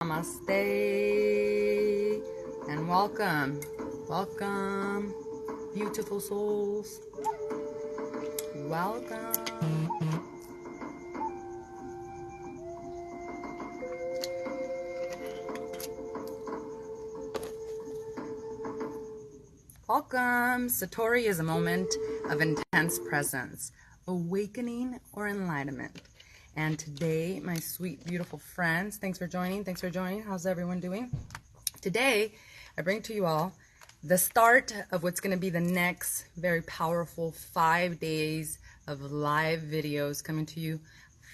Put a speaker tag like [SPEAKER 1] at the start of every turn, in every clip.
[SPEAKER 1] Namaste and welcome, welcome, beautiful souls. Welcome. Welcome. Satori is a moment of intense presence, awakening or enlightenment. And today, my sweet, beautiful friends, thanks for joining. How's everyone doing? Today, I bring to you all the start of what's going to be the next very powerful 5 days of live videos coming to you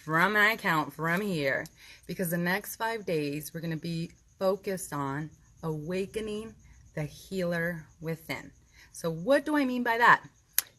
[SPEAKER 1] from my account from here. Because the next 5 days, we're going to be focused on awakening the healer within. So what do I mean by that?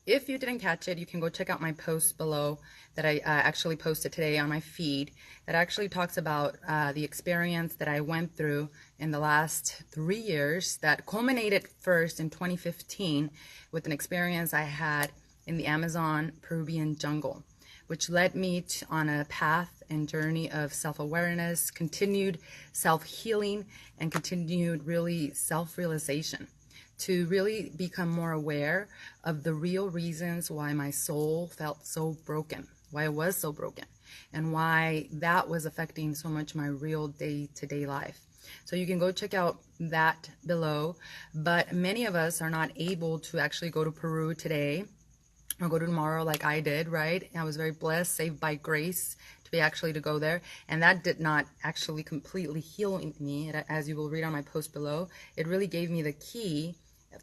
[SPEAKER 1] If you didn't catch it, you can go check out my post below that I actually posted today on my feed that actually talks about the experience that I went through in the last 3 years that culminated first in 2015 with an experience I had in the Amazon Peruvian jungle, which led me on a path and journey of self-awareness, continued self-healing, and continued really self-realization to really become more aware of the real reasons why my soul felt so broken, why it was so broken, and why that was affecting so much my real day-to-day life. So you can go check out that below, but many of us are not able to actually go to Peru today or go to tomorrow like I did, right? I was very blessed, saved by grace to be actually to go there. And that did not actually completely heal me, as you will read on my post below. It really gave me the key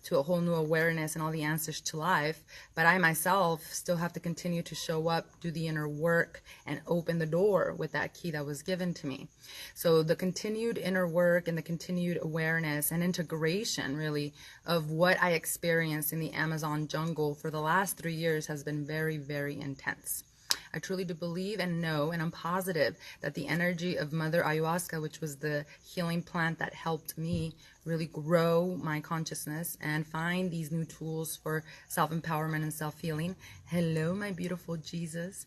[SPEAKER 1] to a whole new awareness and all the answers to life. But I myself still have to continue to show up, do the inner work, and open the door with that key that was given to me. So the continued inner work and the continued awareness and integration, really, of what I experienced in the Amazon jungle for the last 3 years has been very, very intense. I truly do believe and know, and I'm positive that the energy of Mother Ayahuasca, which was the healing plant that helped me really grow my consciousness and find these new tools for self-empowerment and self-healing. Hello, my beautiful Jesus.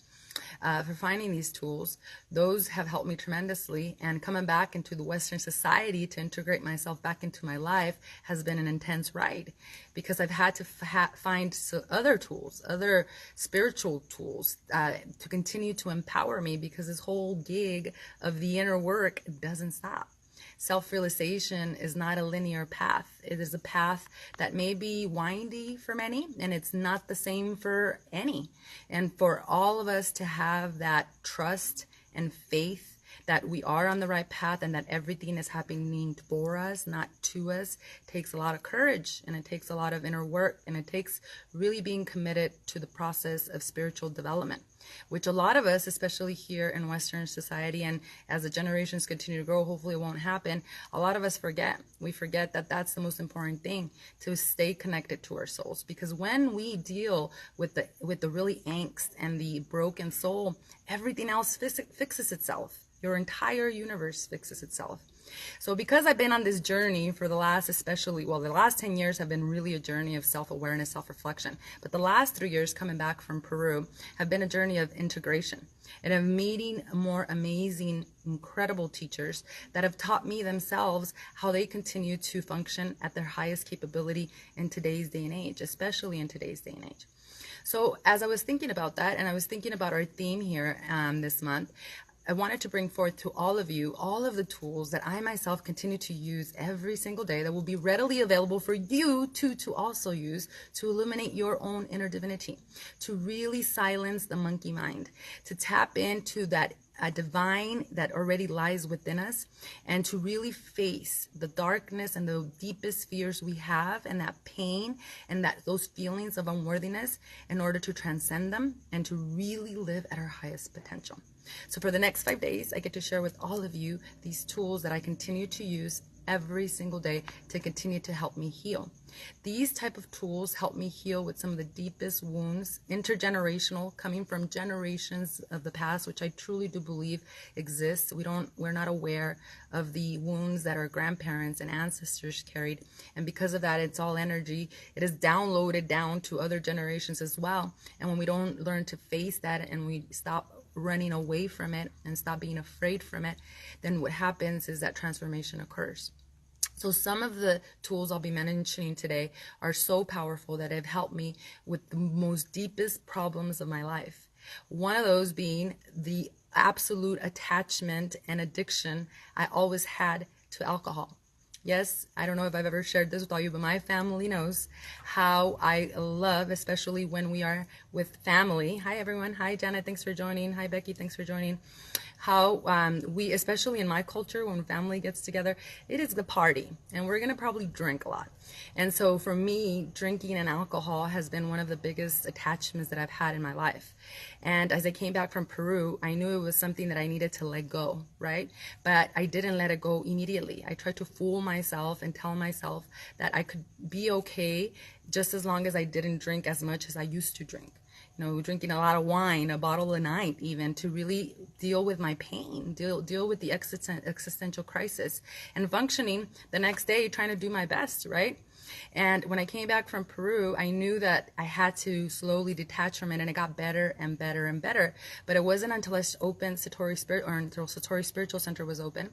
[SPEAKER 1] For finding these tools, those have helped me tremendously, and coming back into the Western society to integrate myself back into my life has been an intense ride, because I've had to find other tools, other spiritual tools to continue to empower me, because this whole gig of the inner work doesn't stop. Self-realization is not a linear path. It is a path that may be windy for many, and it's not the same for any. And for all of us to have that trust and faith that we are on the right path and that everything is happening for us, not to us, takes a lot of courage, and it takes a lot of inner work, and it takes really being committed to the process of spiritual development, which a lot of us, especially here in Western society, and as the generations continue to grow, hopefully it won't happen, a lot of us forget. We forget that that's the most important thing, to stay connected to our souls. Because when we deal with the really angst and the broken soul, everything else fixes itself. Your entire universe fixes itself. So because I've been on this journey for the last, the last 10 years have been really a journey of self-awareness, self-reflection. But the last 3 years coming back from Peru have been a journey of integration and of meeting more amazing, incredible teachers that have taught me themselves how they continue to function at their highest capability in today's day and age, especially in today's day and age. So as I was thinking about that, and I was thinking about our theme here this month, I wanted to bring forth to all of you all of the tools that I myself continue to use every single day that will be readily available for you to also use to illuminate your own inner divinity, to really silence the monkey mind, to tap into that divine that already lies within us, and to really face the darkness and the deepest fears we have, and that pain and those feelings of unworthiness, in order to transcend them and to really live at our highest potential. So for the next 5 days, I get to share with all of you these tools that I continue to use every single day to continue to help me heal. These type of tools help me heal with some of the deepest wounds, intergenerational, coming from generations of the past, which I truly do believe exists. We're not aware of the wounds that our grandparents and ancestors carried. And because of that, it's all energy. It is downloaded down to other generations as well. And when we don't learn to face that and we stop running away from it and stop being afraid from it, then what happens is that transformation occurs. So some of the tools I'll be mentioning today are so powerful that have helped me with the most deepest problems of my life. One of those being the absolute attachment and addiction I always had to alcohol. Yes, I don't know if I've ever shared this with all you, but my family knows how I love, especially when we are with family. Hi, everyone. Hi, Janet. Thanks for joining. Hi, Becky. Thanks for joining. How we, especially in my culture, when family gets together, it is the party, and we're going to probably drink a lot. And so for me, drinking and alcohol has been one of the biggest attachments that I've had in my life. And as I came back from Peru, I knew it was something that I needed to let go, right? But I didn't let it go immediately. I tried to fool myself and tell myself that I could be okay just as long as I didn't drink as much as I used to drink. You know, drinking a lot of wine, a bottle a night even, to really deal with my pain, deal with the existential crisis, and functioning the next day trying to do my best, right? And when I came back from Peru, I knew that I had to slowly detach from it, and it got better and better and better. But it wasn't until I opened Satori Spirit, or until Satori Spiritual Center was open,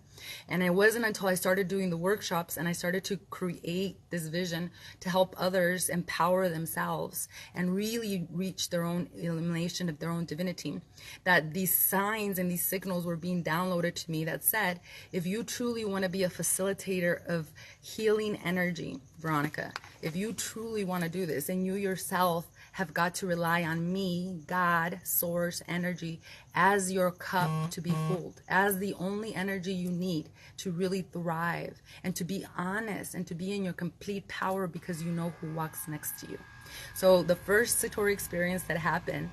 [SPEAKER 1] and it wasn't until I started doing the workshops and I started to create this vision to help others empower themselves and really reach their own illumination of their own divinity, that these signs and these signals were being downloaded to me that said, if you truly want to be a facilitator of healing energy, Veronica, if you truly want to do this, and you yourself have got to rely on me, God, source, energy, as your cup to be filled, as the only energy you need to really thrive and to be honest and to be in your complete power, because you know who walks next to you. So the first Satori experience that happened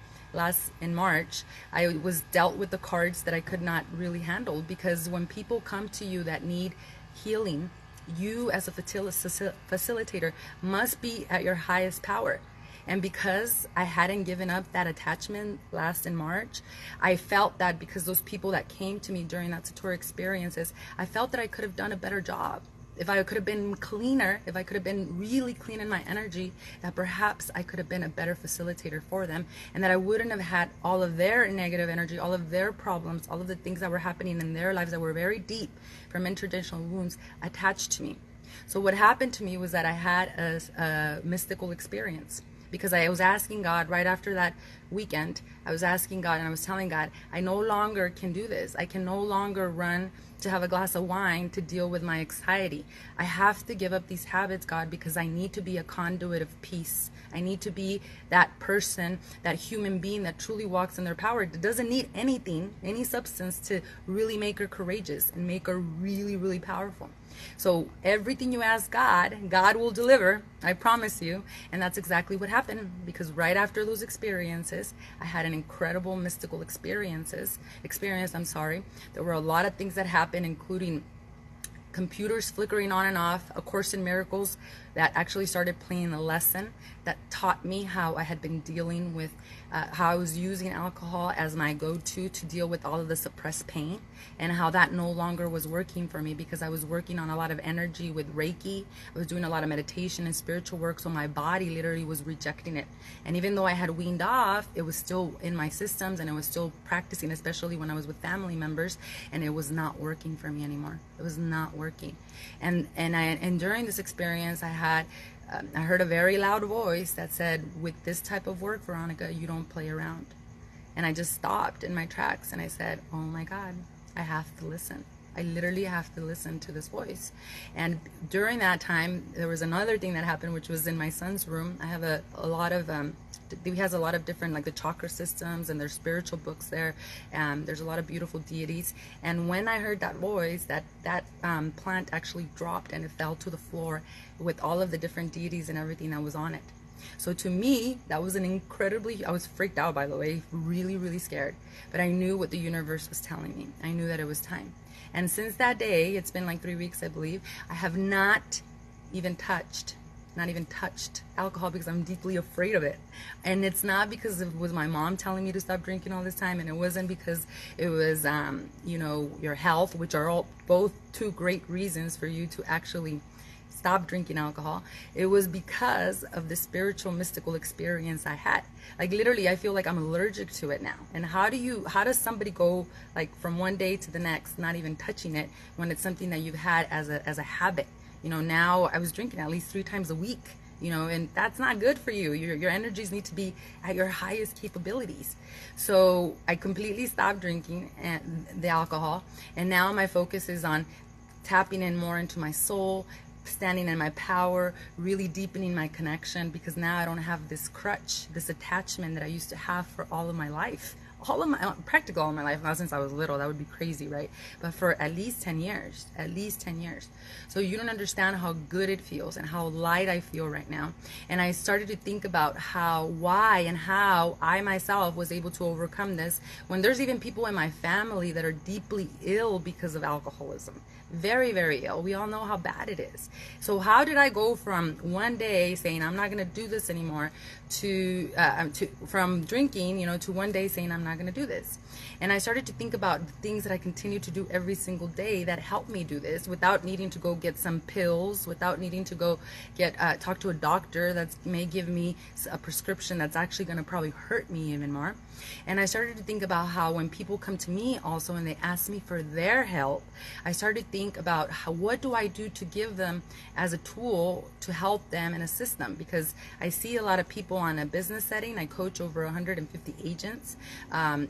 [SPEAKER 1] in March, I was dealt with the cards that I could not really handle, because when people come to you that need healing, you as a facilitator must be at your highest power. And because I hadn't given up that attachment last in March, I felt that because those people that came to me during that Satori experiences, I felt that I could have done a better job. If I could have been cleaner, if I could have been really clean in my energy, that perhaps I could have been a better facilitator for them, and that I wouldn't have had all of their negative energy, all of their problems, all of the things that were happening in their lives that were very deep from interdimensional wounds attached to me. So what happened to me was that I had a mystical experience, because I was asking God right after that weekend. I was asking God, and I was telling God, I no longer can do this. I can no longer run to have a glass of wine to deal with my anxiety. I have to give up these habits, God, because I need to be a conduit of peace. I need to be that person, that human being that truly walks in their power, that doesn't need anything, any substance to really make her courageous and make her really, really powerful. So everything you ask God, God will deliver, I promise you. And that's exactly what happened, because right after those experiences, I had an incredible mystical experience. There were a lot of things that happened, including computers flickering on and off, A Course in Miracles that actually started playing a lesson that taught me how I had been dealing with, how I was using alcohol as my go-to to deal with all of the suppressed pain, and how that no longer was working for me, because I was working on a lot of energy with Reiki. I was doing a lot of meditation and spiritual work, so my body literally was rejecting it. And even though I had weaned off, it was still in my systems, and I was still practicing, especially when I was with family members, and it was not working for me anymore. It was not working. And during this experience, I heard a very loud voice that said, with this type of work, Veronica, you don't play around. And I just stopped in my tracks, and I said, oh my God, I have to listen. I literally have to listen to this voice. And during that time, there was another thing that happened, which was in my son's room. I have a lot of he has a lot of different, like the chakra systems, and there's spiritual books there. There's a lot of beautiful deities. And when I heard that voice, that plant actually dropped, and it fell to the floor with all of the different deities and everything that was on it. So to me, that was I was freaked out, by the way, really, really scared. But I knew what the universe was telling me. I knew that it was time. And since that day, it's been like 3 weeks, I believe, I have not even touched alcohol, because I'm deeply afraid of it. And it's not because it was my mom telling me to stop drinking all this time, and it wasn't because it was your health, which are both two great reasons for you to actually stopped drinking alcohol, it was because of the spiritual mystical experience I had. Like literally, I feel like I'm allergic to it now. And how does somebody go like from one day to the next not even touching it when it's something that you've had as a habit? You know, now I was drinking at least 3 times a week, you know, and that's not good for you. Your energies need to be at your highest capabilities. So I completely stopped drinking the alcohol, and now my focus is on tapping in more into my soul, standing in my power, really deepening my connection, because now I don't have this crutch, this attachment that I used to have for all of my life. Practically all of my life, not since I was little. That would be crazy, right? But for at least 10 years, So you don't understand how good it feels and how light I feel right now. And I started to think about why and how I myself was able to overcome this, when there's even people in my family that are deeply ill because of alcoholism. Very, very ill. We all know how bad it is. So how did I go from one day saying I'm not going to do this anymore from drinking, you know, to one day saying I'm not going to do this? And I started to think about the things that I continue to do every single day that help me do this without needing to go get some pills, without needing to go talk to a doctor that may give me a prescription that's actually going to probably hurt me even more. And I started to think about how when people come to me also and they ask me for their help, I started to think about what do I do to give them as a tool to help them and assist them, because I see a lot of people on a business setting. I coach over 150 agents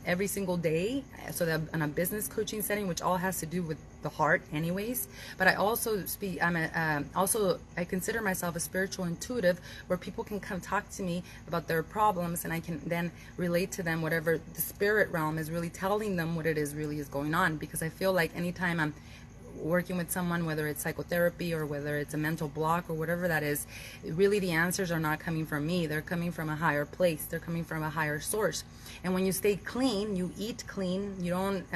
[SPEAKER 1] every single day, so that on a business coaching setting, which all has to do with the heart anyways. But I also I consider myself a spiritual intuitive, where people can come talk to me about their problems, and I can then relate to them whatever the spirit realm is really telling them what it is really is going on. Because I feel like anytime I'm working with someone, whether it's psychotherapy or whether it's a mental block or whatever that is, really the answers are not coming from me. They're coming from a higher place. They're coming from a higher source. And when you stay clean, you eat clean, you don't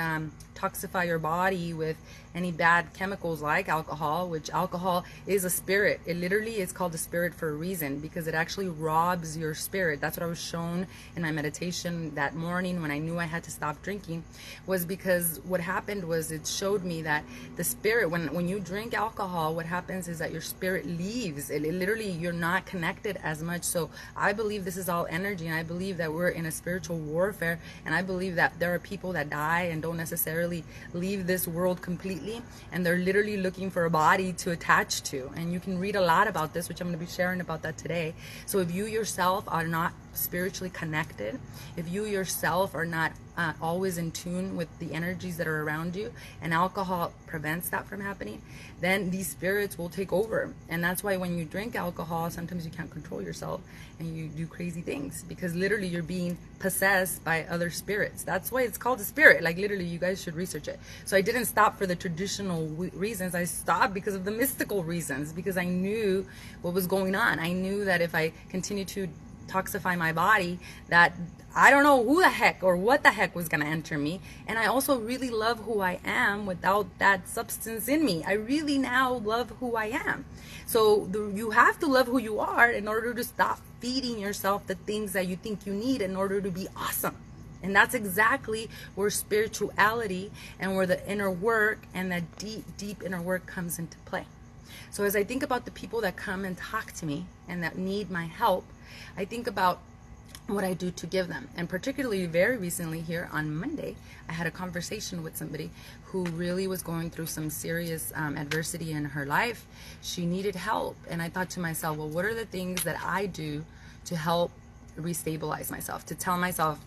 [SPEAKER 1] toxify your body with any bad chemicals like alcohol, which alcohol is a spirit. It literally is called a spirit for a reason, because it actually robs your spirit. That's what I was shown in my meditation that morning when I knew I had to stop drinking, was because what happened was it showed me that the spirit, when you drink alcohol, what happens is that your spirit leaves. It literally, you're not connected as much. So I believe this is all energy, and I believe that we're in a spiritual warfare, and I believe that there are people that die and don't necessarily leave this world completely, and they're literally looking for a body to attach to. And you can read a lot about this, which I'm going to be sharing about that today. So if you yourself are not spiritually connected, if you yourself are not always in tune with the energies that are around you, and alcohol prevents that from happening, then these spirits will take over. And that's why when you drink alcohol, sometimes you can't control yourself and you do crazy things, because literally you're being possessed by other spirits. That's why it's called a spirit. Like literally, you guys should research it. So I didn't stop for the traditional reasons. I stopped because of the mystical reasons, because I knew what was going on. I knew that if I continued to toxify my body, that I don't know who the heck or what the heck was going to enter me. And I also really love who I am without that substance in me. I really now love who I am. So you have to love who you are in order to stop feeding yourself the things that you think you need in order to be awesome. And that's exactly where spirituality and where the inner work and that deep, deep inner work comes into play. So as I think about the people that come and talk to me and that need my help, I think about what I do to give them. And particularly very recently here on Monday, I had a conversation with somebody who really was going through some serious adversity in her life. She needed help. And I thought to myself, well, what are the things that I do to help restabilize myself, to tell myself,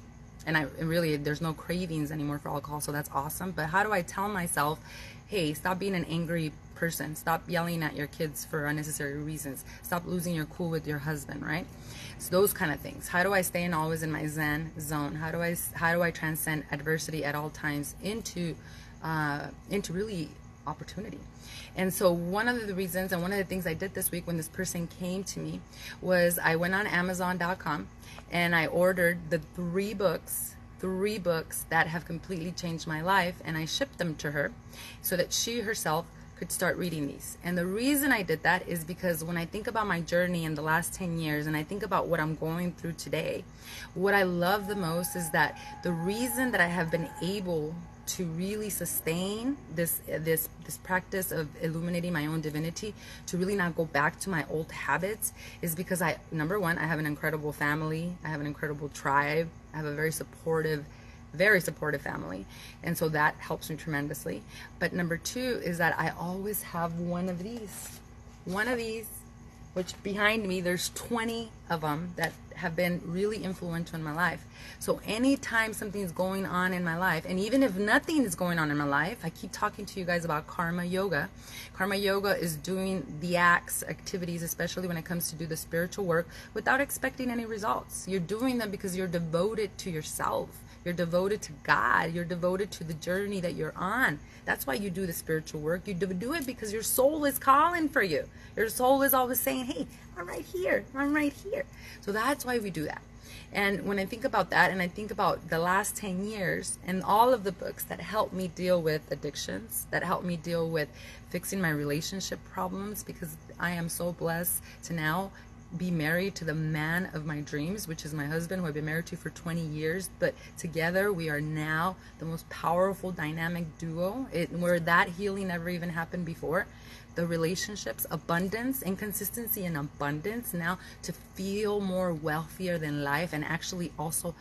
[SPEAKER 1] and there's no cravings anymore for alcohol, so that's awesome. But how do I tell myself, hey, stop being an angry person, stop yelling at your kids for unnecessary reasons, stop losing your cool with your husband, right? So those kind of things. How do I stay always in my Zen zone? How do I transcend adversity at all times into really opportunity? And so one of the reasons and one of the things I did this week when this person came to me was I went on Amazon.com and I ordered the three books that have completely changed my life, and I shipped them to her so that she herself could start reading these. And the reason I did that is because when I think about my journey in the last 10 years and I think about what I'm going through today, what I love the most is that the reason that I have been able to really sustain this practice of illuminating my own divinity, to really not go back to my old habits, is because number one, I have an incredible family. I have an incredible tribe. I have a very supportive family, and so that helps me tremendously. But number two is that I always have one of these, which behind me there's 20 of them that have been really influential in my life. So anytime something's going on in my life, and even if nothing is going on in my life, I keep talking to you guys about karma yoga. Karma yoga is doing the activities, especially when it comes to do the spiritual work, without expecting any results. You're doing them because you're devoted to yourself. You're devoted to God. You're devoted to the journey that you're on. That's why you do the spiritual work. You do it because your soul is calling for you. Your soul is always saying, hey, I'm right here. I'm right here. So that's why we do that. And when I think about that, and I think about the last 10 years and all of the books that helped me deal with addictions, that helped me deal with fixing my relationship problems, because I am so blessed to now be married to the man of my dreams, which is my husband, who I've been married to for 20 years. But together we are now the most powerful dynamic duo, where that healing never even happened before. The relationships, abundance, inconsistency and abundance, now to feel more wealthier than life, and actually also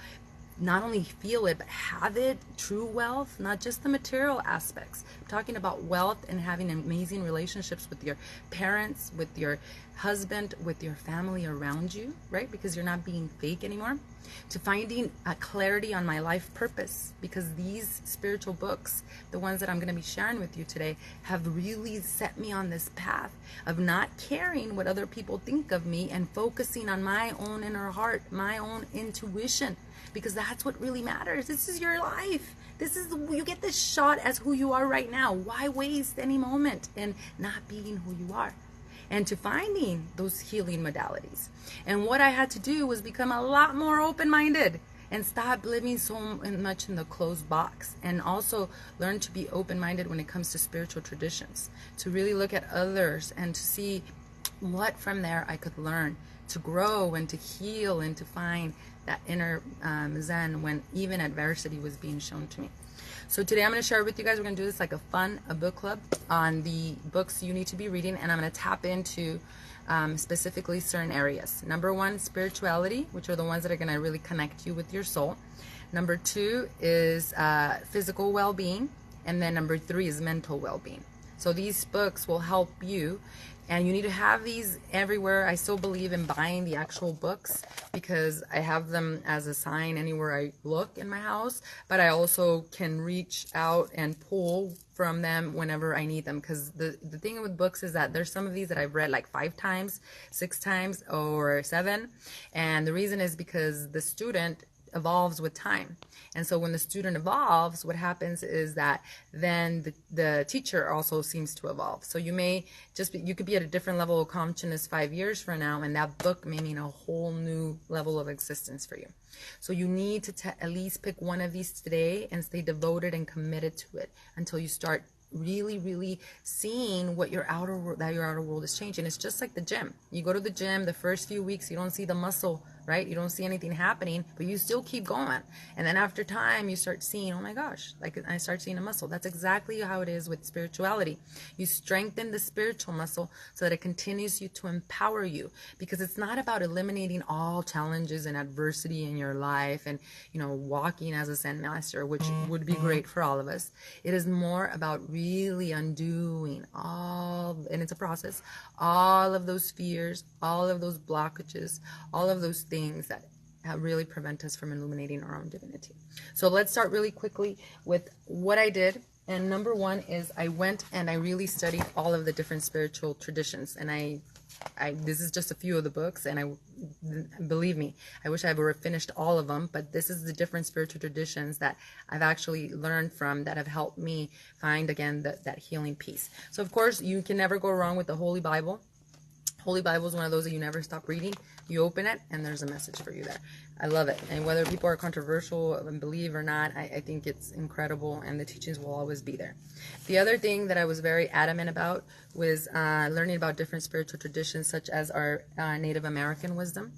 [SPEAKER 1] not only feel it, but have it, true wealth, not just the material aspects. I'm talking about wealth and having amazing relationships with your parents, with your husband, with your family around you, right? Because you're not being fake anymore. To finding clarity on my life purpose, because these spiritual books, the ones that I'm going to be sharing with you today, have really set me on this path of not caring what other people think of me and focusing on my own inner heart, my own intuition, because that's what really matters. This is your life. You get this shot as who you are right now. Why waste any moment in not being who you are? And to finding those healing modalities. And what I had to do was become a lot more open-minded and stop living so much in the closed box, and also learn to be open-minded when it comes to spiritual traditions, to really look at others and to see what from there I could learn to grow and to heal and to find that inner zen when even adversity was being shown to me. So today I'm going to share with you guys, we're going to do this like a book club on the books you need to be reading, and I'm going to tap into specifically certain areas. Number one, spirituality, which are the ones that are going to really connect you with your soul. Number two is physical well-being, and then number three is mental well-being. So these books will help you, and you need to have these everywhere. I still believe in buying the actual books because I have them as a sign anywhere I look in my house, but I also can reach out and pull from them whenever I need them, because the thing with books is that there's some of these that I've read like 5 times, 6 times, or 7, and the reason is because the student evolves with time. And so when the student evolves, what happens is that then the teacher also seems to evolve. So you could be at a different level of consciousness 5 years from now, and that book may mean a whole new level of existence for you. So you need to at least pick one of these today and stay devoted and committed to it until you start really seeing what your outer world is changing. It's just like the gym. You go to the gym, the first few weeks you don't see the muscle, right? You don't see anything happening, but you still keep going. And then after time you start seeing, oh my gosh, like I start seeing a muscle. That's exactly how it is with spirituality. You strengthen the spiritual muscle so that it continues to empower you, because it's not about eliminating all challenges and adversity in your life and walking as a Zen master, which would be great for all of us. It is more about really undoing and it's a process, all of those fears, all of those blockages, all of those things that really prevent us from illuminating our own divinity. So let's start really quickly with what I did. And number one is I went and I really studied all of the different spiritual traditions, and this is just a few of the books, and believe me, I wish I would have finished all of them, but this is the different spiritual traditions that I've actually learned from that have helped me find, again, that healing piece. So of course, you can never go wrong with the Holy Bible. Holy Bible is one of those that you never stop reading. You open it and there's a message for you there. I love it. And whether people are controversial and believe or not, I think it's incredible, and the teachings will always be there. The other thing that I was very adamant about was learning about different spiritual traditions, such as our Native American wisdom.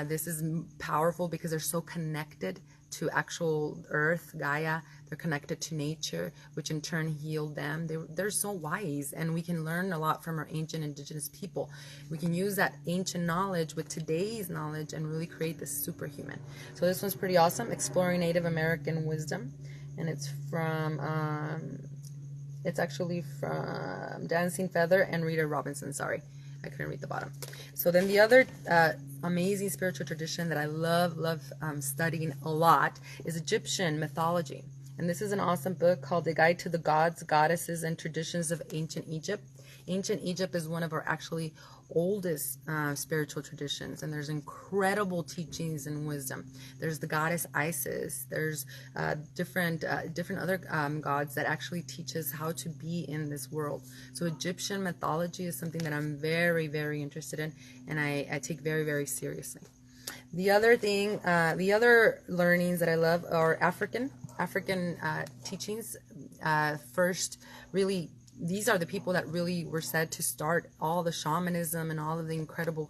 [SPEAKER 1] This is powerful because they're so connected to actual earth, Gaia, They're connected to nature, which in turn healed them. They're so wise, and we can learn a lot from our ancient indigenous people. We can use that ancient knowledge with today's knowledge and really create this superhuman. So this one's pretty awesome, Exploring Native American Wisdom, and it's from it's actually from Dancing Feather and Rita Robinson. Sorry, I couldn't read the bottom. So then the other amazing spiritual tradition that I love studying a lot is Egyptian mythology. And this is an awesome book called The Guide to the Gods, Goddesses, and Traditions of Ancient Egypt. Ancient Egypt is one of our actually oldest spiritual traditions, and there's incredible teachings and wisdom. There's the goddess Isis. There's different other gods that actually teach us how to be in this world. So Egyptian mythology is something that I'm very, very interested in, and I take very, very seriously. The other thing, the other learnings that I love are African teachings. First, really, these are the people that really were said to start all the shamanism and all of the incredible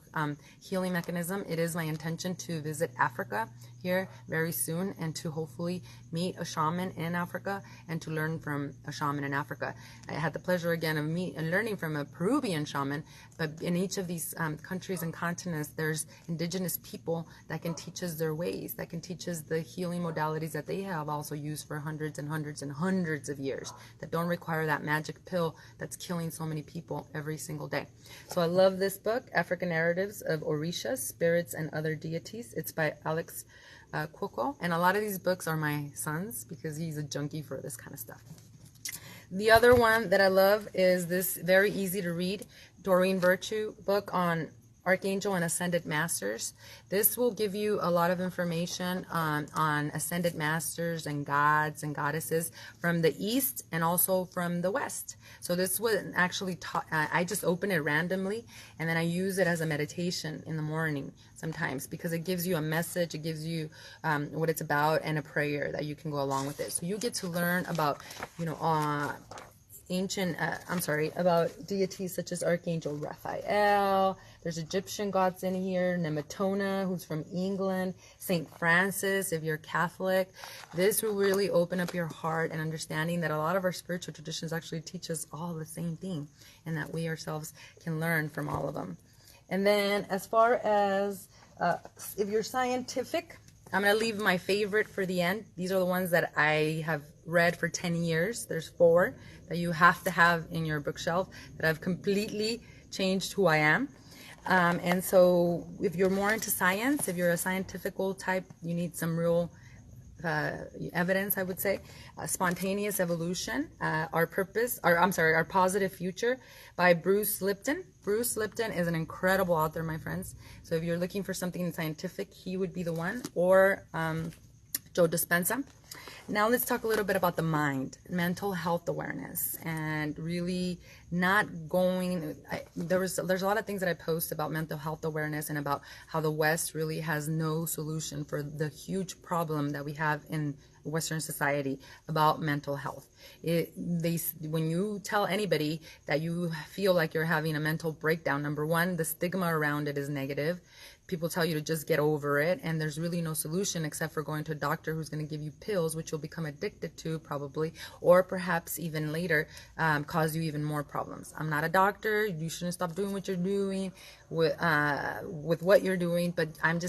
[SPEAKER 1] healing mechanism. It is my intention to visit Africa here very soon, and to hopefully meet a shaman in Africa and to learn from a shaman in Africa. I had the pleasure again of learning from a Peruvian shaman, but in each of these countries and continents, there's indigenous people that can teach us their ways, that can teach us the healing modalities that they have also used for hundreds and hundreds and hundreds of years, that don't require that magic pill that's killing so many people every single day. So I love this book, African Narratives of Orishas, Spirits, and Other Deities. It's by Alex Cuoco, and a lot of these books are my son's because he's a junkie for this kind of stuff. The other one that I love is this very easy to read Doreen Virtue book on Archangel and Ascended Masters. This will give you a lot of information on Ascended Masters and gods and goddesses from the East and also from the West. So this was actually taught, I just open it randomly, and then I use it as a meditation in the morning sometimes, because it gives you a message, it gives you what it's about, and a prayer that you can go along with it. So you get to learn about, you know, about deities such as Archangel Raphael. There's Egyptian gods in here, Nemetona, who's from England, Saint Francis, if you're Catholic. This will really open up your heart and understanding that a lot of our spiritual traditions actually teach us all the same thing, and that we ourselves can learn from all of them. And then as far as if you're scientific, I'm going to leave my favorite for the end. These are the ones that I have read for 10 years. There's 4 that you have to have in your bookshelf that have completely changed who I am. And so if you're more into science, if you're a scientifical type, you need some real evidence, I would say. Spontaneous Evolution, Our Positive Future by Bruce Lipton. Bruce Lipton is an incredible author, my friends. So if you're looking for something scientific, he would be the one. Or Joe Dispenza. Now let's talk a little bit about the mind, mental health awareness, and really not going, there's a lot of things that I post about mental health awareness and about how the West really has no solution for the huge problem that we have in Western society about mental health. When you tell anybody that you feel like you're having a mental breakdown, number one, the stigma around it is negative. People tell you to just get over it, and there's really no solution except for going to a doctor who's going to give you pills, which you'll become addicted to probably, or perhaps even later cause you even more problems. I'm not a doctor. You shouldn't stop doing what you're doing with what you're doing, but I'm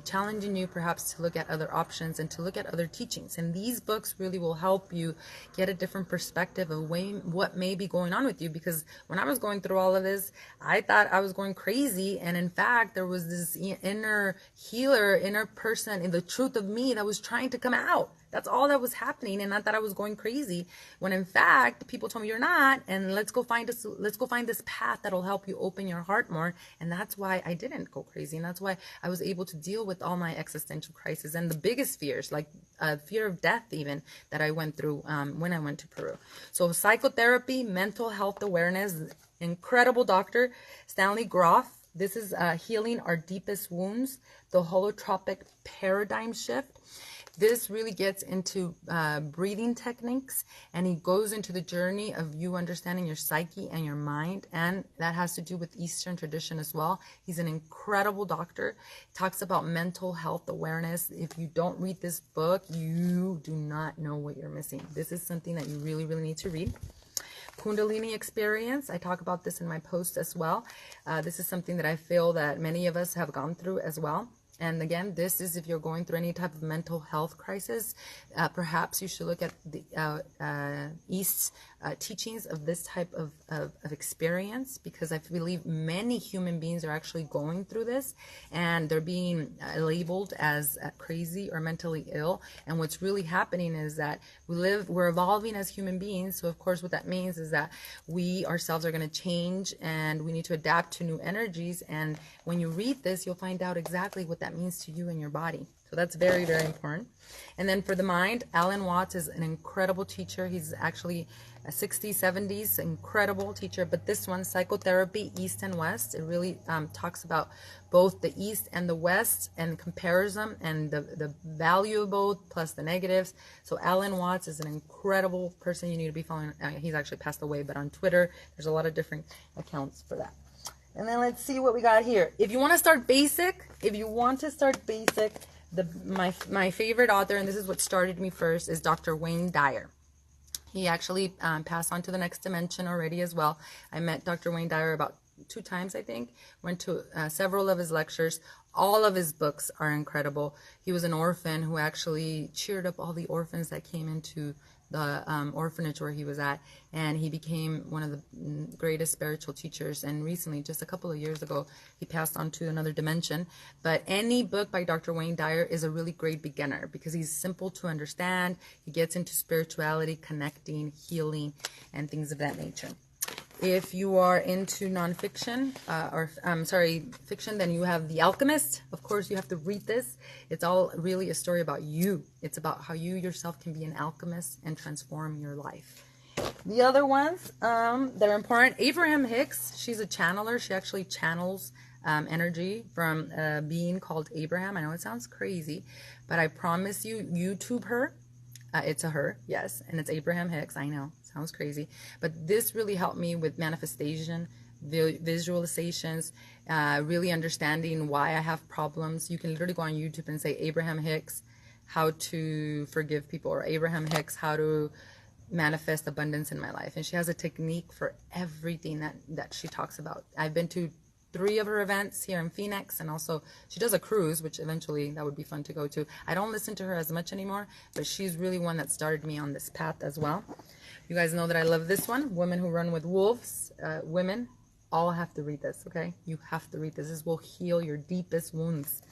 [SPEAKER 1] challenging you perhaps to look at other options and to look at other teachings. And these books really will help you get a different perspective of what may be going on with you. Because when I was going through all of this, I thought I was going crazy. And in fact, there was this inner healer, inner person in the truth of me that was trying to come out. That's all that was happening, and I thought I was going crazy. When in fact, people told me you're not, and let's go find this path that'll help you open your heart more. And that's why I didn't go crazy, and that's why I was able to deal with all my existential crises and the biggest fears, like fear of death, even that I went through when I went to Peru. So psychotherapy, mental health awareness, incredible Dr. Stanley Groff. This is Healing Our Deepest Wounds, the Holotropic Paradigm Shift. This really gets into breathing techniques, and he goes into the journey of you understanding your psyche and your mind, and that has to do with Eastern tradition as well. He's an incredible doctor. He talks about mental health awareness. If you don't read this book, you do not know what you're missing. This is something that you really, really need to read. Kundalini experience, I talk about this in my post as well. This is something that I feel that many of us have gone through as well. And again, this is if you're going through any type of mental health crisis, perhaps you should look at the East's teachings of this type of experience, because I believe many human beings are actually going through this, and they're being labeled as crazy or mentally ill. And what's really happening is that we're evolving as human beings. So of course, what that means is that we ourselves are going to change, and we need to adapt to new energies. And when you read this, you'll find out exactly what that means to you and your body. So that's very, very important. And then for the mind, Alan Watts is an incredible teacher. He's actually a 60s, 70s, incredible teacher. But this one, Psychotherapy, East and West, it really talks about both the East and the West and comparison and the value of both plus the negatives. So Alan Watts is an incredible person you need to be following. He's actually passed away, but on Twitter, there's a lot of different accounts for that. And then let's see what we got here. If you want to start basic, my favorite author, and this is what started me first, is Dr. Wayne Dyer. He actually passed on to the next dimension already as well. I met Dr. Wayne Dyer about 2 times, I think. Went to several of his lectures. All of his books are incredible. He was an orphan who actually cheered up all the orphans that came into the orphanage where he was at, and he became one of the greatest spiritual teachers. And recently, just a couple of years ago, he passed on to another dimension. But any book by Dr. Wayne Dyer is a really great beginner, because he's simple to understand. He gets into spirituality, connecting, healing, and things of that nature. If you are into nonfiction, fiction, then you have The Alchemist. Of course, you have to read this. It's all really a story about you. It's about how you yourself can be an alchemist and transform your life. The other ones that are important, Abraham Hicks, she's a channeler. She actually channels energy from a being called Abraham. I know it sounds crazy, but I promise you, YouTube her. It's a her, yes, and it's Abraham Hicks. I know, sounds crazy, but this really helped me with manifestation, visualizations, really understanding why I have problems. You can literally go on YouTube and say Abraham Hicks, how to forgive people, or Abraham Hicks, how to manifest abundance in my life. And she has a technique for everything that she talks about. I've been to 3 of her events here in Phoenix, and also she does a cruise, which eventually that would be fun to go to. I don't listen to her as much anymore, but she's really one that started me on this path as well. You guys know that I love this one, Women Who Run with Wolves. Women all have to read this, okay? You have to read this. This will heal your deepest wounds.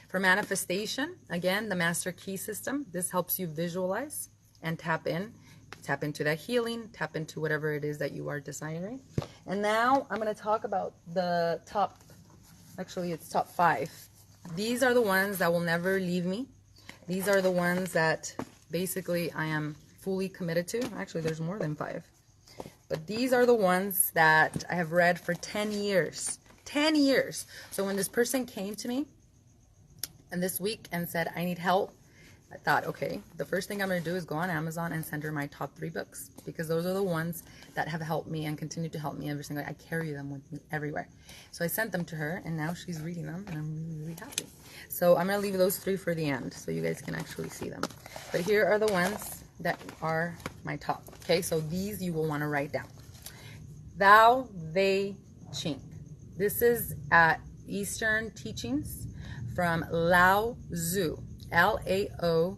[SPEAKER 1] For manifestation, again, the Master Key System. This helps you visualize and tap into that healing, tap into whatever it is that you are desiring. And now I'm going to talk about the top, actually it's top 5. These are the ones that will never leave me. These are the ones that basically I am fully committed to. Actually, there's more than 5. But these are the ones that I have read for 10 years. 10 years. So when this person came to me and this week and said, I need help, I thought, okay, the first thing I'm going to do is go on Amazon and send her my top 3 books, because those are the ones that have helped me and continue to help me every single day. I carry them with me everywhere. So I sent them to her, and now she's reading them, and I'm really, really happy. So I'm going to leave those 3 for the end so you guys can actually see them. But here are the ones that are my top. Okay, so these you will want to write down. Thou, They, Ching. This is Eastern teachings from Lao Tzu. Laotzu.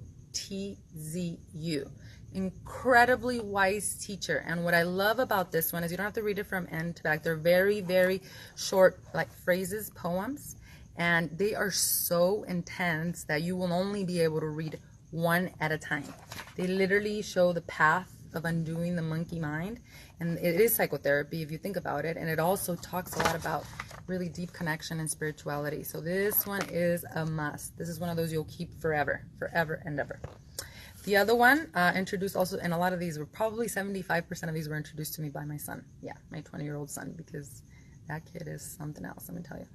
[SPEAKER 1] Incredibly wise teacher. And what I love about this one is you don't have to read it from end to back. They're very, very short, like phrases, poems, and they are so intense that you will only be able to read one at a time. They literally show the path of undoing the monkey mind, and it is psychotherapy if you think about it, and it also talks a lot about really deep connection and spirituality. So this one is a must. This is one of those you'll keep forever and ever. The other one introduced also, and a lot of these were probably 75% of these were introduced to me by my son. Yeah, my 20-year-old son, because that kid is something else, let me tell you.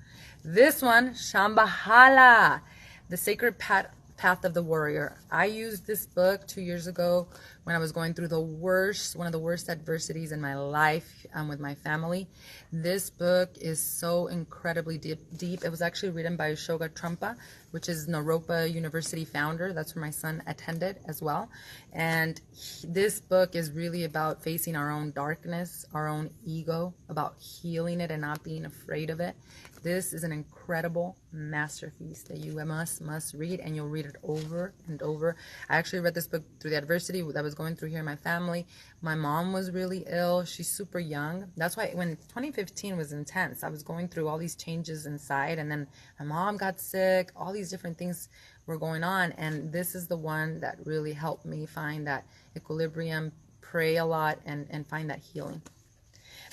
[SPEAKER 1] This one, Shambhala, the sacred path Path of the Warrior. I used this book 2 years ago when I was going through one of the worst adversities in my life with my family. This book is so incredibly deep. It was actually written by Shoga Trungpa, which is Naropa University founder. That's where my son attended as well. And this book is really about facing our own darkness, our own ego, about healing it and not being afraid of it. This is an incredible masterpiece that you must read, and you'll read it over and over. I actually read this book through the adversity that I was going through here in my family. My mom was really ill. She's super young. That's why when 2015 was intense, I was going through all these changes inside, and then my mom got sick. All these different things were going on, and this is the one that really helped me find that equilibrium, pray a lot, and find that healing.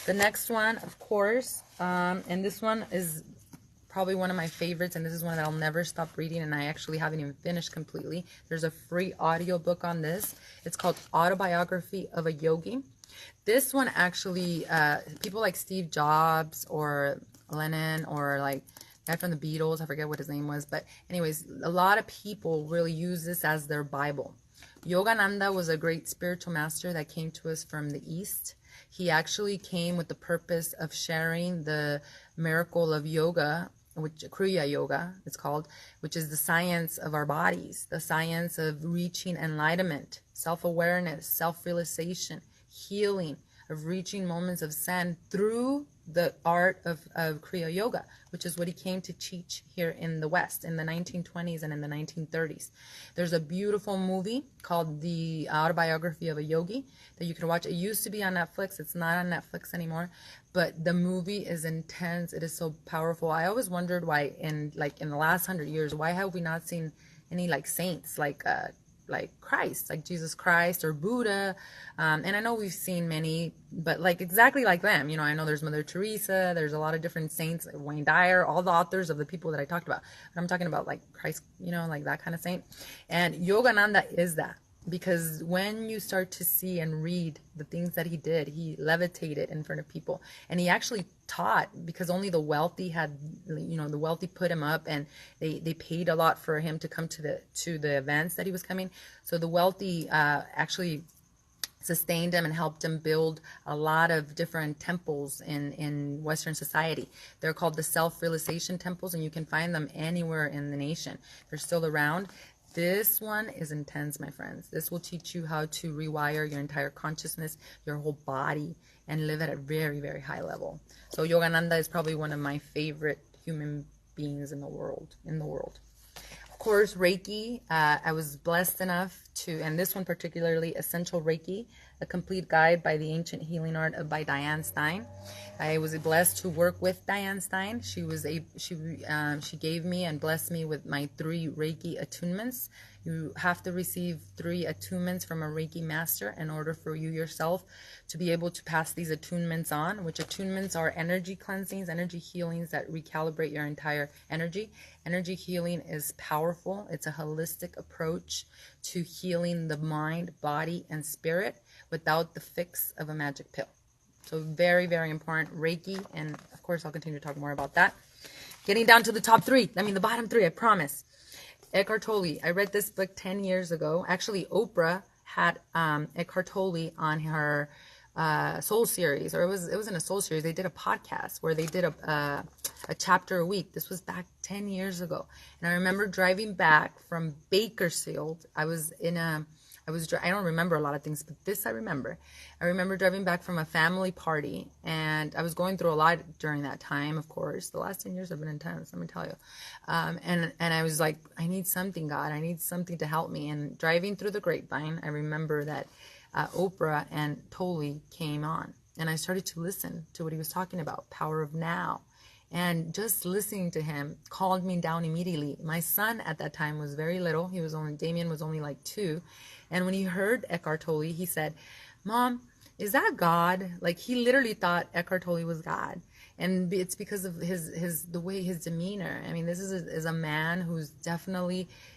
[SPEAKER 1] The next one, of course, and this one is probably one of my favorites, and this is one that I'll never stop reading, and I actually haven't even finished completely. There's a free audio book on this. It's called Autobiography of a Yogi. This one actually, people like Steve Jobs or Lennon or like guy from the Beatles, I forget what his name was, but anyways, a lot of people really use this as their Bible. Yogananda was a great spiritual master that came to us from the East. He actually came with the purpose of sharing the miracle of yoga, which Kriya Yoga it's called, which is the science of our bodies, the science of reaching enlightenment, self-awareness, self-realization, healing, of reaching moments of Zen through the art of Kriya Yoga, which is what he came to teach here in the West in the 1920s and in the 1930s. There's a beautiful movie called The Autobiography of a Yogi that you can watch. It used to be on Netflix. It's not on Netflix anymore, but the movie is intense. It is so powerful. I always wondered why in the last 100 years, why have we not seen any like saints like Christ, like Jesus Christ or Buddha, and I know we've seen many, but like exactly like them, I know there's Mother Teresa, there's a lot of different saints, like Wayne Dyer, all the authors of the people that I talked about, but I'm talking about like Christ, like that kind of saint, and Yogananda is that. Because when you start to see and read the things that he did, he levitated in front of people. And he actually taught, because only the wealthy had, the wealthy put him up, and they paid a lot for him to come to the events that he was coming. So the wealthy actually sustained him and helped him build a lot of different temples in Western society. They're called the self-realization temples, and you can find them anywhere in the nation. They're still around. This one is intense, my friends. This will teach you how to rewire your entire consciousness, your whole body, and live at a very, very high level. So Yogananda is probably one of my favorite human beings in the world. Of course, Reiki. I was blessed enough to, and this one particularly, Essential Reiki, a complete guide by the ancient healing art by Diane Stein. I was blessed to work with Diane Stein. She gave me and blessed me with my 3 Reiki attunements. You have to receive 3 attunements from a Reiki master in order for you yourself to be able to pass these attunements on, which attunements are energy cleansings, energy healings that recalibrate your entire energy. Energy healing is powerful. It's a holistic approach to healing the mind, body, and spirit without the fix of a magic pill. So very, very important. Reiki, and of course I'll continue to talk more about that. Getting down to the top 3. The bottom 3, I promise. Eckhart Tolle. I read this book 10 years ago. Actually, Oprah had Eckhart Tolle on her Soul series, or it was in a Soul series. They did a podcast where they did a chapter a week. This was back 10 years ago. And I remember driving back from Bakersfield. I don't remember a lot of things, but this I remember. I remember driving back from a family party, and I was going through a lot during that time, of course. The last 10 years have been intense, let me tell you. And I was like, I need something, God. I need something to help me. And driving through the grapevine, I remember that Oprah and Tolle came on, and I started to listen to what he was talking about, power of now. And just listening to him calmed me down immediately. My son at that time was very little. Damien was only like 2. And when he heard Eckhart Tolle, he said, Mom, is that God? Like, he literally thought Eckhart Tolle was God. And it's because of his demeanor. This is a man who's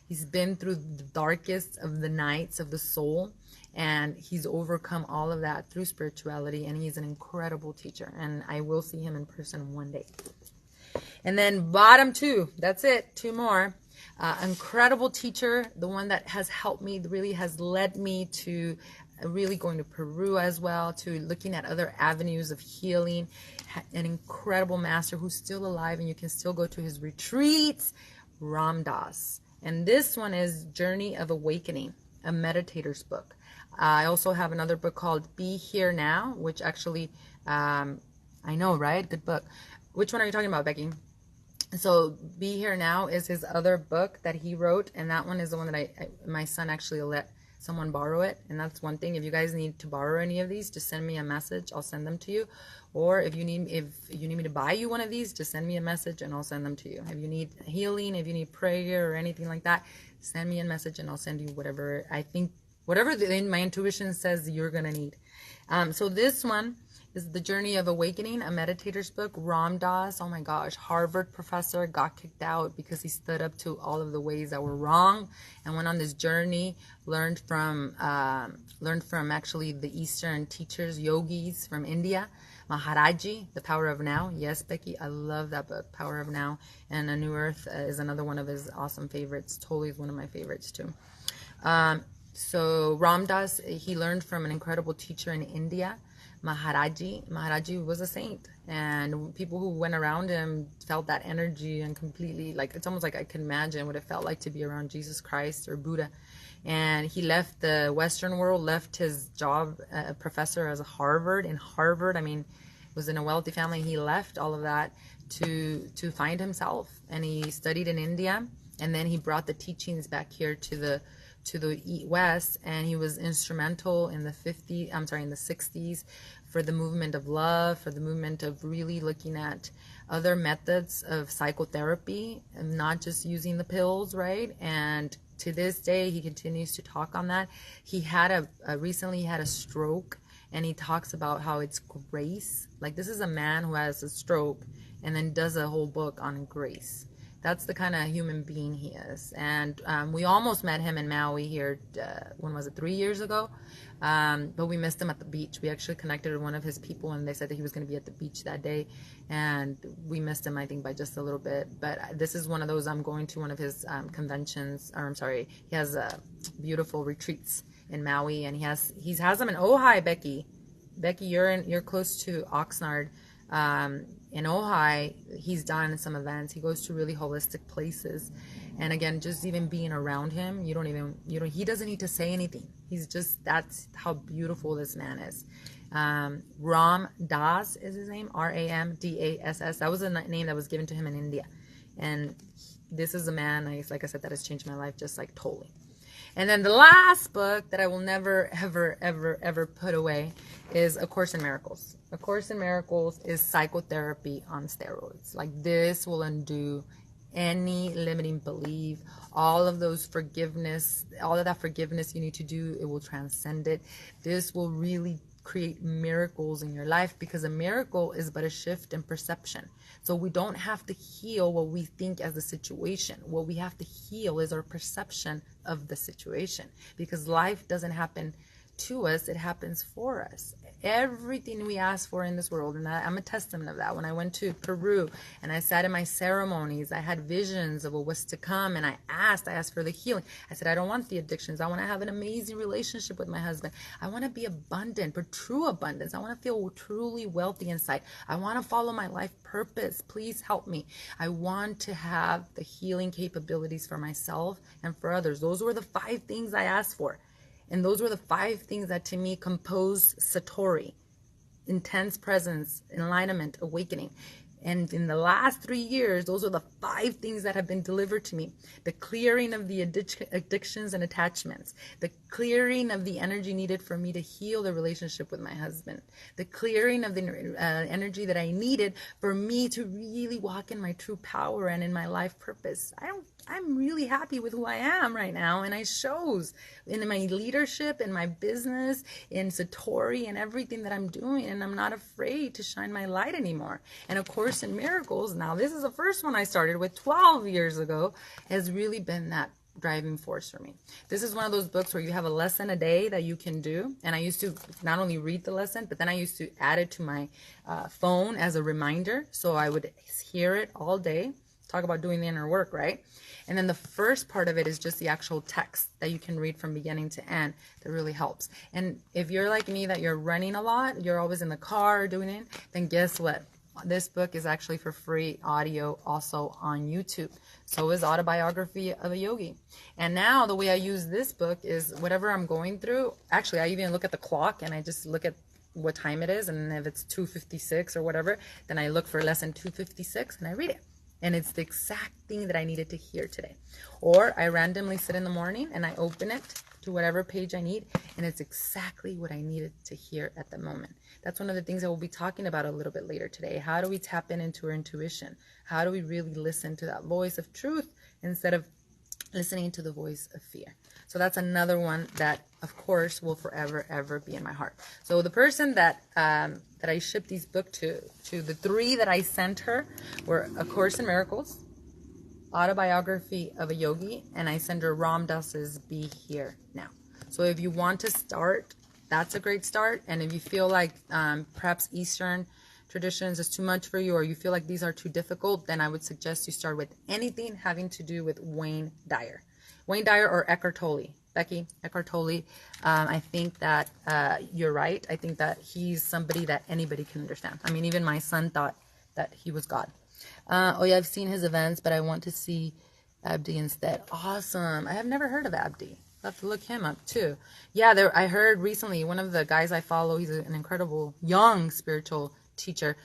[SPEAKER 1] he's been through the darkest of the nights of the soul. And he's overcome all of that through spirituality. And he's an incredible teacher. And I will see him in person one day. And then bottom 2, that's it, 2 more. Incredible teacher, the one that has helped me, really has led me to really going to Peru as well, to looking at other avenues of healing. An incredible master who's still alive, and you can still go to his retreats, Ram Dass. And this one is Journey of Awakening, a meditator's book. I also have another book called Be Here Now, which actually, I know, right? Good book. Which one are you talking about, Becky? So Be Here Now is his other book that he wrote, and that one is the one that my son actually let someone borrow it. And that's one thing. If you guys need to borrow any of these, just send me a message. I'll send them to you. Or if you need me to buy you one of these, just send me a message and I'll send them to you. If you need healing, if you need prayer or anything like that, send me a message and I'll send you whatever I think, whatever my intuition says you're gonna need. So this one is The Journey of Awakening, a meditator's book. Ram Dass, oh my gosh, Harvard professor, got kicked out because he stood up to all of the ways that were wrong and went on this journey, learned from actually the Eastern teachers, yogis from India, Maharaji, The Power of Now. Yes, Becky, I love that book, Power of Now. And A New Earth is another one of his awesome favorites. Totally is one of my favorites too. So Ram Dass, he learned from an incredible teacher in India, Maharaji. Maharaji was a saint, and people who went around him felt that energy and completely, like, it's almost like I can imagine what it felt like to be around Jesus Christ or Buddha. And he left the Western world, left his job, a professor as a Harvard. In Harvard, I mean, was in a wealthy family. He left all of that to find himself, and he studied in India, and then he brought the teachings back here to the West, and he was instrumental in the 60s for the movement of love, for the movement of really looking at other methods of psychotherapy and not just using the pills, right? And to this day, he continues to talk on that. He had recently had a stroke, and he talks about how it's grace. Like, this is a man who has a stroke and then does a whole book on grace. That's the kind of human being he is. And we almost met him in Maui here, when was it, 3 years ago? But we missed him at the beach. We actually connected with one of his people, and they said that he was going to be at the beach that day. And we missed him, I think, by just a little bit. But this is one of those, I'm going to one of his conventions, or I'm sorry, he has beautiful retreats in Maui, and he has them in Ojai, Becky. Becky, you're close to Oxnard. In Ojai, he's done some events. He goes to really holistic places, and again, just even being around him, he doesn't need to say anything. He's just, that's how beautiful this man is. Ram Dass is his name, Ramdass. That was a name that was given to him in India, and this is a man, like I said, that has changed my life, just like totally. And then the last book that I will never, ever, ever, ever put away is A Course in Miracles. A Course in Miracles is psychotherapy on steroids. Like, this will undo any limiting belief, all of those forgiveness, all of that forgiveness you need to do, it will transcend it. This will really create miracles in your life, because a miracle is but a shift in perception. So we don't have to heal what we think as the situation. What we have to heal is our perception of the situation, because life doesn't happen to us, it happens for us. Everything we ask for in this world, and I'm a testament of that. When I went to Peru and I sat in my ceremonies, I had visions of what was to come, and I asked for the healing. I said, I don't want the addictions. I want to have an amazing relationship with my husband. I want to be abundant, but true abundance. I want to feel truly wealthy inside. I want to follow my life purpose. Please help me. I want to have the healing capabilities for myself and for others. Those were the 5 things I asked for. And those were the 5 things that to me compose Satori: intense presence, enlightenment, awakening. And in the last 3 years, those are the 5 things that have been delivered to me. The clearing of the addictions and attachments. The clearing of the energy needed for me to heal the relationship with my husband. The clearing of the energy that I needed for me to really walk in my true power and in my life purpose. I'm really happy with who I am right now, and I shows in my leadership, in my business, in Satori, and everything that I'm doing, and I'm not afraid to shine my light anymore. And A Course in Miracles, now this is the first one I started with 12 years ago, has really been that driving force for me. This is one of those books where you have a lesson a day that you can do, and I used to not only read the lesson, but then I used to add it to my phone as a reminder, so I would hear it all day. talk about doing the inner work, right? And then the first part of it is just the actual text that you can read from beginning to end that really helps. And if you're like me, that you're running a lot, you're always in the car doing it, then guess what? This book is actually for free audio also on YouTube. So is Autobiography of a Yogi. And now the way I use this book is whatever I'm going through. Actually, I even look at the clock and I just look at what time it is. And if it's 2:56 or whatever, then I look for lesson 2:56 and I read it. And it's the exact thing that I needed to hear today. Or I randomly sit in the morning and I open it to whatever page I need, and it's exactly what I needed to hear at the moment. That's one of the things that we'll be talking about a little bit later today. How do we tap into our intuition? How do we really listen to that voice of truth instead of listening to the voice of fear? So that's another one that, of course, will forever, ever be in my heart. So the person that I shipped these books to the 3 that I sent her were A Course in Miracles, Autobiography of a Yogi, and I send her Ram Dass's Be Here Now. So if you want to start, that's a great start. And if you feel like perhaps Eastern traditions is too much for you, or you feel like these are too difficult, then I would suggest you start with anything having to do with Wayne Dyer. Wayne Dyer or Eckhart Tolle. Becky, Eckhart Tolle. I think that you're right. I think that he's somebody that anybody can understand. I mean, even my son thought that he was God. Oh yeah, I've seen his events, but I want to see Abdi instead. Awesome. I have never heard of Abdi. I'll have to look him up too. Yeah, I heard recently, one of the guys I follow, he's an incredible young spiritual teacher,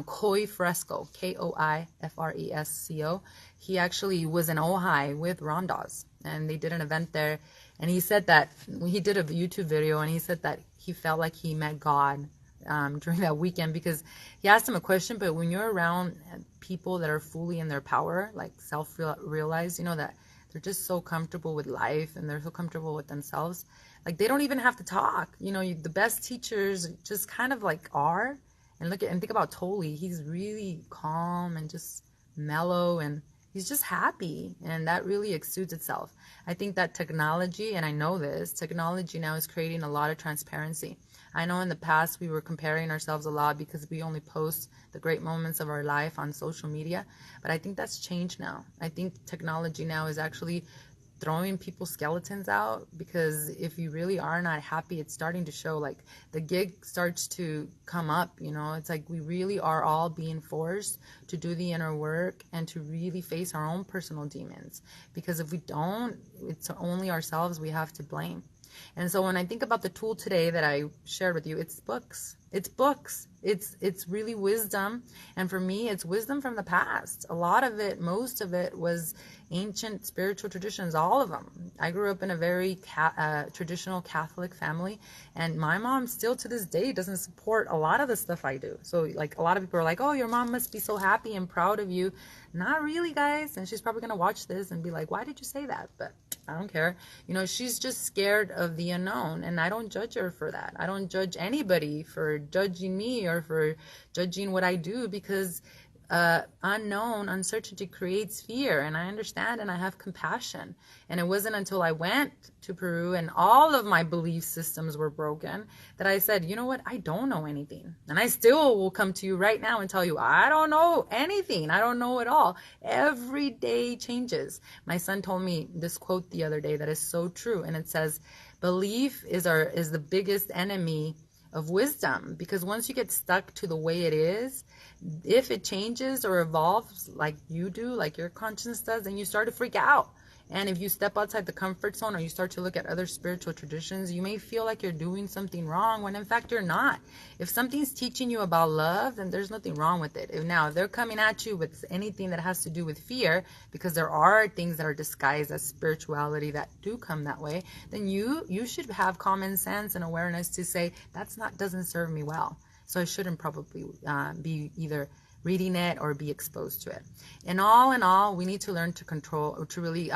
[SPEAKER 1] Koi Fresco, Koifresco. He actually was in Ojai with Ram Dass, and they did an event there. And he said that he did a YouTube video, and he said that he felt like he met God during that weekend, because he asked him a question. But when you're around people that are fully in their power, like self-realized, you know, that they're just so comfortable with life and they're so comfortable with themselves, like they don't even have to talk. You know, the best teachers just kind of like are. And think about Tolle. He's really calm and just mellow, and he's just happy, and that really exudes itself. I think that technology, and I know this, technology now is creating a lot of transparency. I know in the past we were comparing ourselves a lot because we only post the great moments of our life on social media, but I think that's changed now. I think technology now is actually throwing people's skeletons out, because if you really are not happy, it's starting to show. Like the gig starts to come up, you know. It's like we really are all being forced to do the inner work and to really face our own personal demons, because if we don't, it's only ourselves we have to blame. And so when I think about the tool today that I shared with you, it's books. It's books. It's really wisdom. And for me, it's wisdom from the past. A lot of it, most of it was ancient spiritual traditions, all of them. I grew up in a very traditional Catholic family, and my mom still to this day doesn't support a lot of the stuff I do. So like a lot of people are like, oh, your mom must be so happy and proud of you. Not really, guys. And she's probably going to watch this and be like, why did you say that? But I don't care. You know, she's just scared of the unknown, and I don't judge her for that. I don't judge anybody for judging me or for judging what I do, because unknown, uncertainty creates fear, and I understand and I have compassion. And it wasn't until I went to Peru and all of my belief systems were broken that I said, you know what, I don't know anything. And I still will come to you right now and tell you, I don't know anything. I don't know at all. Every day changes. My son told me this quote the other day that is so true, and it says, belief is the biggest enemy of wisdom, because once you get stuck to the way it is, if it changes or evolves like you do, like your consciousness does, then you start to freak out. And if you step outside the comfort zone, or you start to look at other spiritual traditions, you may feel like you're doing something wrong when in fact you're not. If something's teaching you about love, then there's nothing wrong with it. If they're coming at you with anything that has to do with fear, because there are things that are disguised as spirituality that do come that way, then you should have common sense and awareness to say, doesn't serve me well. So I shouldn't probably be either reading it or be exposed to it. In all, we need to learn to control, or to really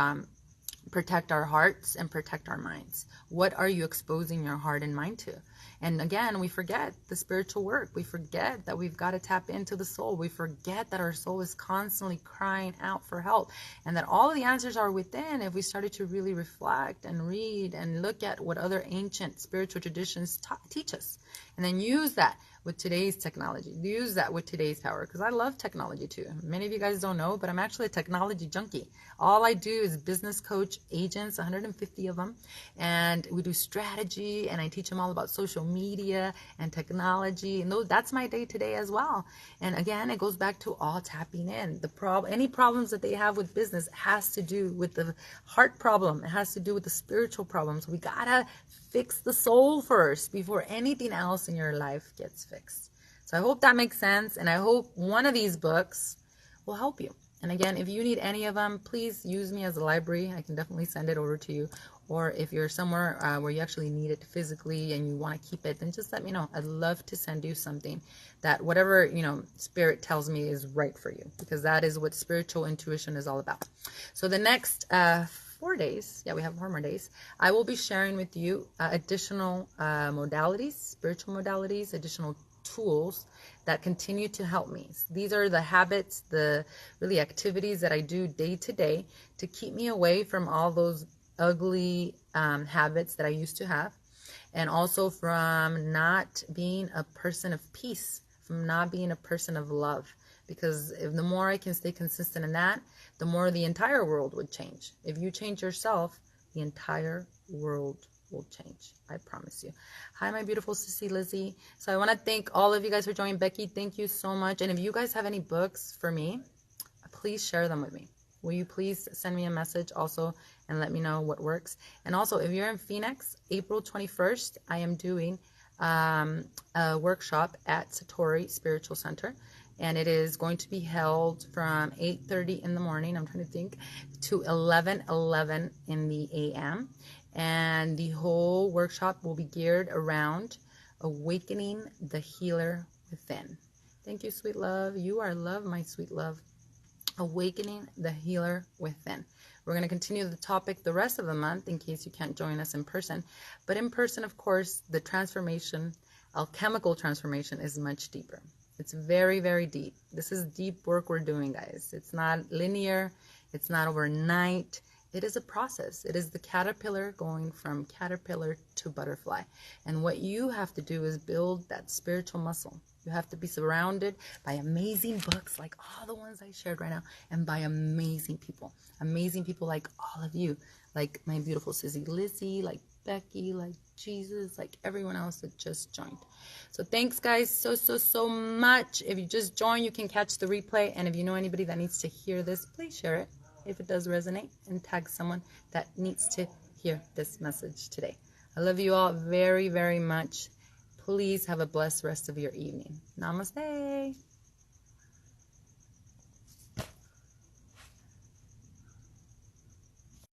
[SPEAKER 1] protect our hearts and protect our minds. What are you exposing your heart and mind to? And again, we forget the spiritual work. We forget that we've got to tap into the soul. We forget that our soul is constantly crying out for help, and that all of the answers are within if we started to really reflect and read and look at what other ancient spiritual traditions teach us, and then use that. with today's technology. Use that with today's power, because I love technology too. Many of you guys don't know, but I'm actually a technology junkie. All I do is business coach agents, 150 of them, and we do strategy, and I teach them all about social media and technology, and that's my day to day as well. And again, it goes back to all tapping in. Any problems that they have with business has to do with the heart problem. It has to do with the spiritual problems. We gotta fix the soul first before anything else in your life gets fixed. So I hope that makes sense, and I hope one of these books will help you. And again, if you need any of them, please use me as a library. I can definitely send it over to you. Or if you're somewhere where you actually need it physically and you want to keep it, then just let me know. I'd love to send you something that whatever, Spirit tells me is right for you, because that is what spiritual intuition is all about. So the next 4 days, we have 4 more days, I will be sharing with you additional modalities, spiritual modalities, additional tools that continue to help me. These are the habits, the really activities that I do day to day to keep me away from all those ugly habits that I used to have, and also from not being a person of peace, from not being a person of love. Because if the more I can stay consistent in that, the more the entire world would change. If you change yourself, the entire world will change. I promise you. Hi, my beautiful sissy Lizzie. So I want to thank all of you guys for joining. Becky, thank you so much. And if you guys have any books for me, please share them with me. Will you please send me a message also and let me know what works? And also, if you're in Phoenix, April 21st, I am doing a workshop at Satori Spiritual Center. And it is going to be held from 8:30 in the morning, I'm trying to think, to 11:11 in the a.m. And the whole workshop will be geared around awakening the healer within. Thank you, sweet love. You are love, my sweet love. Awakening the healer within. We're going to continue the topic the rest of the month in case you can't join us in person. But in person, of course, the transformation, alchemical transformation, is much deeper. It's very, very deep. This is deep work we're doing, guys. It's not linear. It's not overnight. It is a process. It is the caterpillar going from caterpillar to butterfly. And what you have to do is build that spiritual muscle. You have to be surrounded by amazing books like all the ones I shared right now, and by amazing people like all of you, like my beautiful sissy Lizzie, like Becky, like Jesus, like everyone else that just joined. So thanks, guys, so much. If you just joined, you can catch the replay. And if you know anybody that needs to hear this, please share it if it does resonate, and tag someone that needs to hear this message today. I love you all very, very much. Please have a blessed rest of your evening. Namaste.